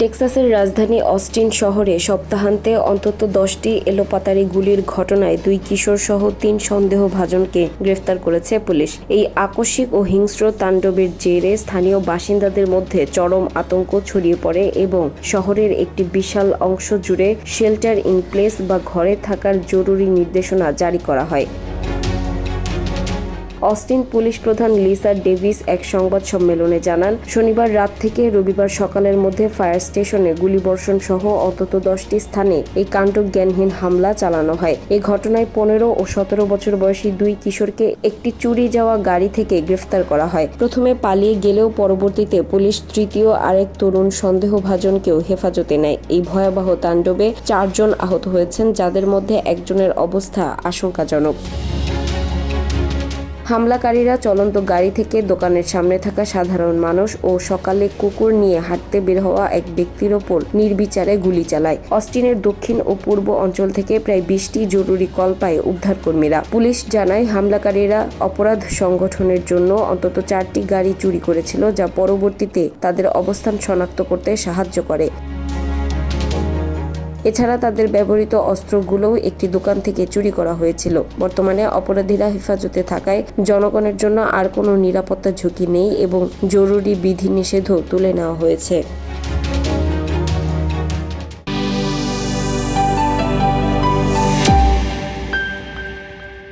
টেক্সাসের রাজধানী অস্টিন শহরে সপ্তাহান্তে অন্তত 10টি এলোপাতাড়ি গুলির ঘটনায় 2 কিশোর সহ 3 সন্দেহভাজনকে গ্রেফতার করেছে পুলিশ। এই আকস্মিক ও হিংস্র তাণ্ডবের জেরে স্থানীয় বাসিন্দাদের মধ্যে চরম আতঙ্ক ছড়িয়ে পড়ে এবং শহরের একটি বিশাল অংশ জুড়ে শেল্টার ইন প্লেস বা ঘরে থাকার জরুরি নির্দেশনা জারি করা হয়। অস্টিন পুলিশ প্রধান লিসা ডেভিস এক সংবাদ সম্মেলনে জানান, শনিবার রাত থেকে রবিবার সকালের মধ্যে ফায়ার স্টেশনে গুলিবর্ষণ সহ অন্তত 10টি স্থানে এই কাণ্ডজ্ঞানহীন হামলা চালানো হয়। এই ঘটনায় 15 ও 17 বছর বয়সী 2 কিশোরকে একটি চুরি যাওয়া গাড়ি থেকে গ্রেফতার করা হয়। প্রথমে পালিয়ে গেলেও পরবর্তীতে পুলিশ তৃতীয় আরেক তরুণ সন্দেহভাজনকেও হেফাজতে নেয়। এই ভয়াবহ তাণ্ডবে 4 জন আহত হয়েছেন, যাদের মধ্যে একজনের অবস্থা আশঙ্কাজনক। হামলাকারীরা চলন্ত গাড়ি থেকে দোকানের সামনে থাকা সাধারণ মানুষ ও সকালে কুকুর নিয়ে হাঁটতে বের হওয়া এক ব্যক্তির ওপর নির্বিচারে গুলি চালায়। অস্টিনের দক্ষিণ ও পূর্ব অঞ্চল থেকে প্রায় 20টি জরুরি কল পায় উদ্ধারকর্মীরা। পুলিশ জানায়, হামলাকারীরা অপরাধ সংগঠনের জন্য অন্তত 4টি গাড়ি চুরি করেছিল, যা পরবর্তীতে তাদের অবস্থান শনাক্ত করতে সাহায্য করে। এছাড়া তাদের ব্যবহৃত অস্ত্রগুলোও একটি দোকান থেকে চুরি করা হয়েছিল। বর্তমানে অপরাধীরা হেফাজতে থাকায় জনগণের জন্য আর কোনো নিরাপত্তা ঝুঁকি নেই এবং জরুরি বিধিনিষেধও তুলে নেওয়া হয়েছে।